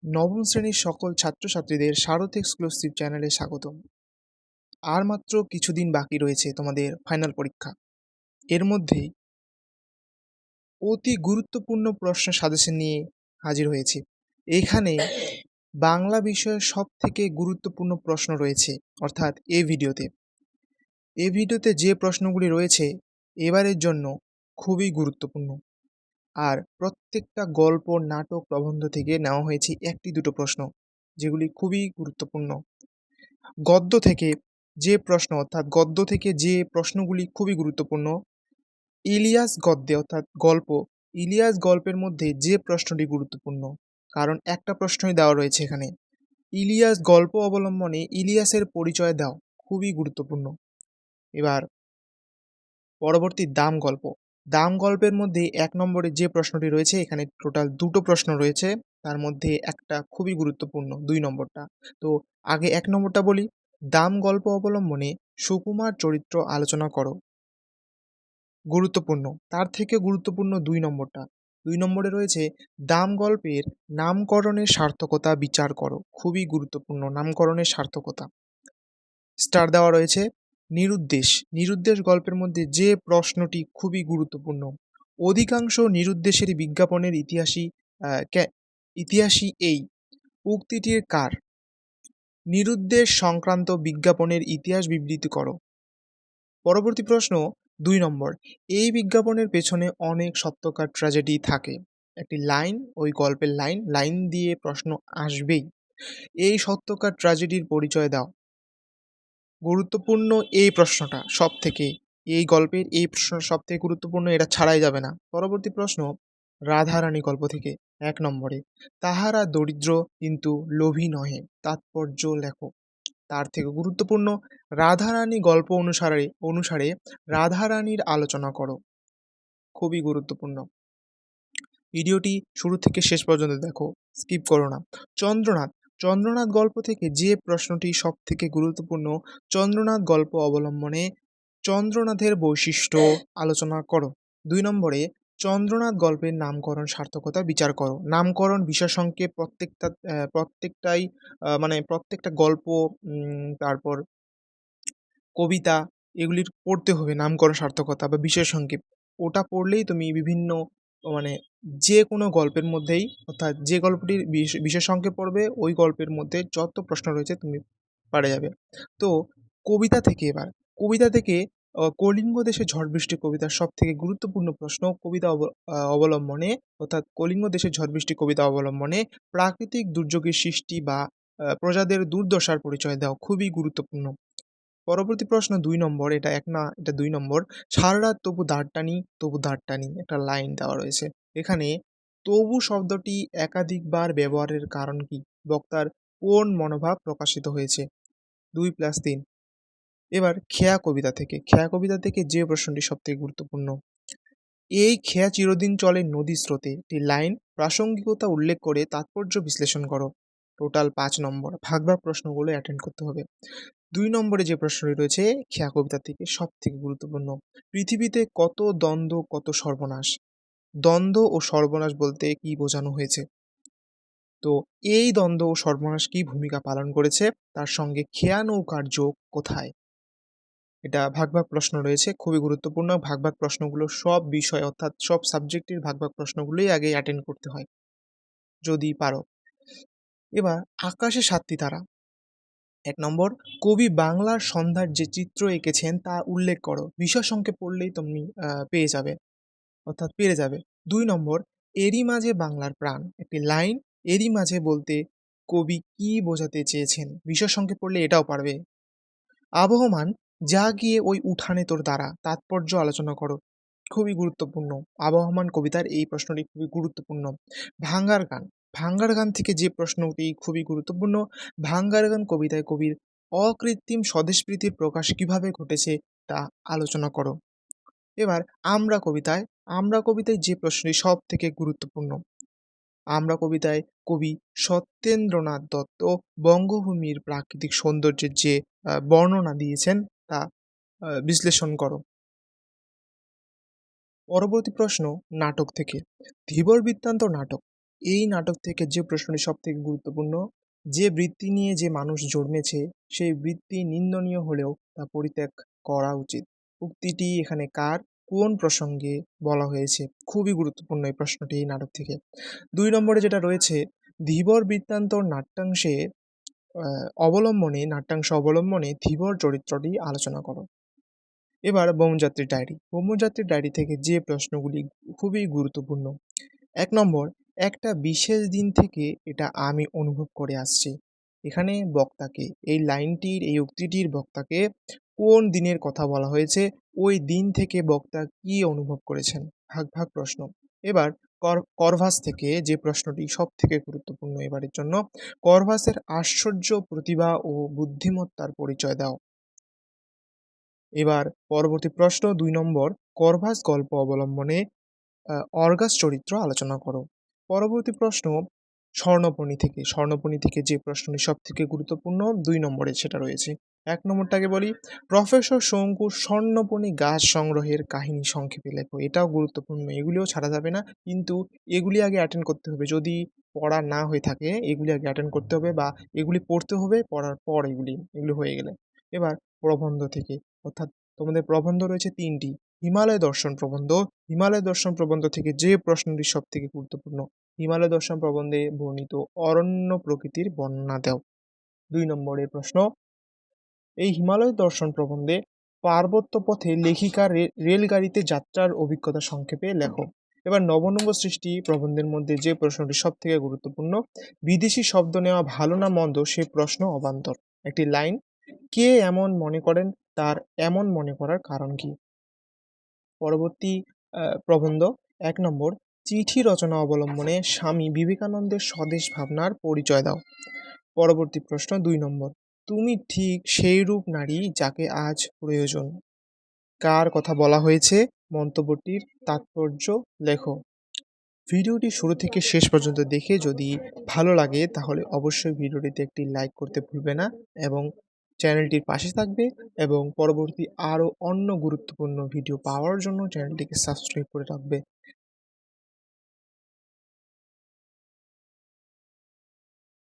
নবম শ্রেণীর সকল ছাত্রছাত্রীদের শারদ এক্সক্লুসিভ চ্যানেলে স্বাগতম। আর মাত্র কিছুদিন বাকি রয়েছে তোমাদের ফাইনাল পরীক্ষা। এর মধ্যেই অতি গুরুত্বপূর্ণ প্রশ্ন সাজেশন নিয়ে হাজির হয়েছি। এখানে বাংলা বিষয়ের সব থেকে গুরুত্বপূর্ণ প্রশ্ন রয়েছে, অর্থাৎ এই ভিডিওতে যে প্রশ্নগুলি রয়েছে এবারের জন্য খুবই গুরুত্বপূর্ণ। আর প্রত্যেকটা গল্প, নাটক, প্রবন্ধ থেকে নেওয়া হয়েছে একটি দুটো প্রশ্ন, যেগুলি খুবই গুরুত্বপূর্ণ। গদ্য থেকে গদ্য থেকে যে প্রশ্নগুলি খুবই গুরুত্বপূর্ণ। ইলিয়াস গদ্যে অর্থাৎ গল্প, ইলিয়াস গল্পের মধ্যে যে প্রশ্নটি গুরুত্বপূর্ণ, কারণ একটা প্রশ্নই দেওয়া রয়েছে এখানে। ইলিয়াস গল্প অবলম্বনে ইলিয়াসের পরিচয় দাও, খুবই গুরুত্বপূর্ণ। এবার পরবর্তী দাম গল্প। দাম গল্পের মধ্যে ১ নম্বরে যে প্রশ্নটি রয়েছে, এখানে টোটাল দুটো প্রশ্ন রয়েছে, তার মধ্যে একটা খুবই গুরুত্বপূর্ণ, ২ নম্বরটা। তো আগে ১ নম্বরটা বলি। দাম গল্প অবলম্বনে সুকুমার চরিত্র আলোচনা করো, গুরুত্বপূর্ণ। তার থেকে গুরুত্বপূর্ণ ২ নম্বরটা। ২ নম্বরে রয়েছে দাম গল্পের নামকরণের সার্থকতা বিচার করো, খুবই গুরুত্বপূর্ণ নামকরণের সার্থকতা। স্টার দেওয়া রয়েছে নিরুদ্দেশ। নিরুদ্দেশ গল্পের মধ্যে যে প্রশ্নটি খুবই গুরুত্বপূর্ণ। অধিকাংশ নিরুদ্দেশের বিজ্ঞাপনের ইতিহাসই এই উক্তিটির কার? নিরুদ্দেশ সংক্রান্ত বিজ্ঞাপনের ইতিহাস বিবৃতি করো। পরবর্তী প্রশ্ন ২ নম্বর। এই বিজ্ঞাপনের পেছনে অনেক সত্যকার ট্র্যাজেডি থাকে। একটি লাইন, ওই গল্পের লাইন দিয়ে প্রশ্ন আসবেই। এই সত্যকার ট্র্যাজেডির পরিচয় দাও। গুরুত্বপূর্ণ এই প্রশ্নটা সবথেকে। এই গল্পের এই প্রশ্নটা সবথেকে গুরুত্বপূর্ণ, এটা ছাড়াই যাবে না। পরবর্তী প্রশ্ন রাধারানী গল্প থেকে ১ নম্বরে। তাহারা দরিদ্র কিন্তু লোভী নহে, তাৎপর্য লেখো। তার থেকে গুরুত্বপূর্ণ রাধারানী গল্প অনুসারে রাধারানীর আলোচনা করো, খুবই গুরুত্বপূর্ণ। ভিডিওটি শুরু থেকে শেষ পর্যন্ত দেখো, স্কিপ করো না। চন্দ্রনাথ। চন্দ্রনাথ গল্প থেকে যে প্রশ্নটি সব থেকে গুরুত্বপূর্ণ, চন্দ্রনাথ গল্প অবলম্বনে চন্দ্রনাথের বৈশিষ্ট্য আলোচনা করো। ২ নম্বরে চন্দ্রনাথ গল্পের নামকরণ সার্থকতা বিচার করো। নামকরণ বিশেষণকে প্রত্যেকটা গল্প, তারপর কবিতা, এগুলির পড়তে হবে নামকরণ সার্থকতা বা বিশেষ সংক্ষেপ। ওটা পড়লেই তুমি বিভিন্ন মানে যে কোনো গল্পের মধ্যেই, অর্থাৎ যে গল্পটির বিশেষ সংক্ষেপ পড়বে ওই গল্পের মধ্যে যত প্রশ্ন রয়েছে তুমি পারে যাবে। তো কবিতা থেকে কলিঙ্গ দেশে ঝড় বৃষ্টি কবিতার সব থেকে গুরুত্বপূর্ণ প্রশ্ন, অবলম্বনে অর্থাৎ কলিঙ্গ দেশে ঝড় বৃষ্টি কবিতা অবলম্বনে প্রাকৃতিক দুর্যোগের সৃষ্টি বা প্রজাদের দুর্দশার পরিচয় দাও, খুবই গুরুত্বপূর্ণ। পরবর্তী প্রশ্ন ২ নম্বর, এটা ১ না, এটা ২ নম্বর। সারারাত তবু দাঁড় টানি, একটা লাইন দেওয়া রয়েছে। এখানে তবু শব্দটি একাধিকবার ব্যবহারের কারণ কি? বক্তার কোন মনোভাব প্রকাশিত হয়েছে? ২+৩। এবার খেয়া কবিতা থেকে যে প্রশ্নটি সবথেকে গুরুত্বপূর্ণ। এই খেয়া চিরদিন চলে নদী স্রোতে, একটি লাইন প্রাসঙ্গিকতা উল্লেখ করে তাৎপর্য বিশ্লেষণ করো। টোটাল ৫ নম্বর। ভাগ প্রশ্নগুলো অ্যাটেন্ড করতে হবে। ২ নম্বরে যে প্রশ্নটি রয়েছে খেয়া কবিতা থেকে সবথেকে গুরুত্বপূর্ণ। পৃথিবীতে কত দ্বন্দ্ব, কত সর্বনাশ। দ্বন্দ্ব ও সর্বনাশ বলতে কি বোঝানো হয়েছে? তো এই দ্বন্দ্ব ও সর্বনাশ কি ভূমিকা পালন করেছে, তার সঙ্গে খেয়া নৌকার যোগ কোথায়? এটা ভাগ প্রশ্ন রয়েছে, খুবই গুরুত্বপূর্ণ। ভাগ প্রশ্নগুলো সব বিষয় অর্থাৎ সব সাবজেক্টের ভাগ প্রশ্নগুলোই আগে অ্যাটেন্ড করতে হয় যদি পারো। এবার আকাশে ৭টি তারা। ১ নম্বর, কবি বাংলার সন্ধ্যার যে চিত্র এঁকেছেন তা উল্লেখ করো। বিষয় সংক্ষেপ পড়লেই তুমি পেয়ে যাবে, অর্থাৎ পেরে যাবে। ২ নম্বর, এরই মাঝে বাংলার প্রাণ, একটি লাইন এরই মাঝে বলতে কবি কি বোঝাতে চেয়েছেন? বিষয় সংক্ষেপ পড়লে এটাও পারবে। আবহমান, যা গিয়ে ওই উঠানে তোর দ্বারা, তাৎপর্য আলোচনা করো, খুবই গুরুত্বপূর্ণ। আবহমান কবিতার এই প্রশ্নটি খুবই গুরুত্বপূর্ণ। ভাঙ্গার গান। ভাঙ্গার গান থেকে যে প্রশ্নটি খুবই গুরুত্বপূর্ণ। ভাঙ্গার গান কবিতায় কবির অকৃত্রিম স্বদেশপ্রীতির প্রকাশ কিভাবে ঘটেছে তা আলোচনা করো। এবার আমরা কবিতায় যে প্রশ্নটি সব থেকে গুরুত্বপূর্ণ। আমরা কবিতায় কবি সত্যেন্দ্রনাথ দত্ত বঙ্গভূমির প্রাকৃতিক সৌন্দর্যের যে বর্ণনা দিয়েছেন তা বিশ্লেষণ করো। পরবর্তী প্রশ্ন নাটক থেকে। ধীবর বৃত্তান্ত নাটক, এই নাটক থেকে যে প্রশ্নটি সবথেকে গুরুত্বপূর্ণ, যে বৃত্তি নিয়ে যে মানুষ জন্মেছে সেই বৃত্তি নিন্দনীয় হলেও তা পরিত্যাগ করা উচিত। উক্তিটি এখানে কার, কোন প্রসঙ্গে বলা হয়েছে? খুবই গুরুত্বপূর্ণ এই প্রশ্নটি এই নাটক থেকে। ২ নম্বরে যেটা রয়েছে, ধীবর বৃত্তান্তর নাট্যাংশ অবলম্বনে ধীবর চরিত্রটি আলোচনা করো। এবার ব্যোমযাত্রীর ডায়েরি। ব্যোমযাত্রীর ডায়েরি থেকে যে প্রশ্নগুলি খুবই গুরুত্বপূর্ণ। ১ নম্বর, একটা বিশেষ দিন থেকে এটা আমি অনুভব করে আসছি। এখানে বক্তাকে, এই লাইনটির, এই উক্তিটির বক্তাকে কোন দিনের কথা বলা হয়েছে, ওই দিন থেকে বক্তা কি অনুভব করেছেন? ভাগ, ভাগ প্রশ্ন। এবার করভাস থেকে যে প্রশ্নটি সবথেকে গুরুত্বপূর্ণ এবারের জন্য, করভাসের আশ্চর্য প্রতিভা ও বুদ্ধিমত্তার পরিচয় দাও। এবার পরবর্তী প্রশ্ন ২ নম্বর, করভাস গল্প অবলম্বনে অর্গাস চরিত্র আলোচনা করো। পরবর্তী প্রশ্ন স্বর্ণপণি থেকে যে প্রশ্নটি সবথেকে গুরুত্বপূর্ণ ২ নম্বরে সেটা রয়েছে। ১ নম্বরটাকে বলি, প্রফেসর শঙ্কুর স্বর্ণপণি গাছ সংগ্রহের কাহিনী সংক্ষেপে লেখো। এটাও গুরুত্বপূর্ণ, এগুলিও ছাড়া যাবে না, কিন্তু এগুলি আগে অ্যাটেন্ড করতে হবে। যদি পড়া না হয়ে থাকে এগুলি আগে অ্যাটেন্ড করতে হবে, বা এগুলি পড়তে হবে, পড়ার পর এগুলি হয়ে গেলে। এবার প্রবন্ধ থেকে, অর্থাৎ তোমাদের প্রবন্ধ রয়েছে ৩টি। হিমালয় দর্শন প্রবন্ধ। হিমালয় দর্শন প্রবন্ধ থেকে যে প্রশ্নটি সবথেকে গুরুত্বপূর্ণ, হিমালয় দর্শন প্রবন্ধে বর্ণিত অরণ্য প্রকৃতির বর্ণনা দাও। ২ নম্বরের প্রশ্ন, এই হিমালয় দর্শন প্রবন্ধে পার্বত্য পথে লেখিকার রেলগাড়িতে যাত্রার অভিজ্ঞতা সংক্ষেপে লেখো। এবার নবনব সৃষ্টি প্রবন্ধের মধ্যে যে প্রশ্নটি সবথেকে গুরুত্বপূর্ণ, বিদেশি শব্দ নেওয়া ভালো না মন্দ সে প্রশ্ন অবান্তর। একটি লাইন, কে এমন মনে করেন, তার এমন মনে করার কারণ কি? পরবর্তী প্রবন্ধ ১ নম্বর, চিঠি রচনা অবলম্বনে স্বামী বিবেকানন্দের স্বদেশ ভাবনার পরিচয় দাও। পরবর্তী প্রশ্ন ২ নম্বর, তুমি ঠিক সেইরূপ নারী যাকে আজ প্রয়োজন। কার কথা বলা হয়েছে? মন্তব্যটির তাৎপর্য লেখো। ভিডিওটি শুরু থেকে শেষ পর্যন্ত দেখে যদি ভালো লাগে তাহলে অবশ্যই ভিডিওটিতে একটি লাইক করতে ভুলবে না, এবং চ্যানেলটির পাশে থাকবে, এবং পরবর্তী আরও অন্য গুরুত্বপূর্ণ ভিডিও পাওয়ার জন্য চ্যানেলটিকে সাবস্ক্রাইব করে রাখবে।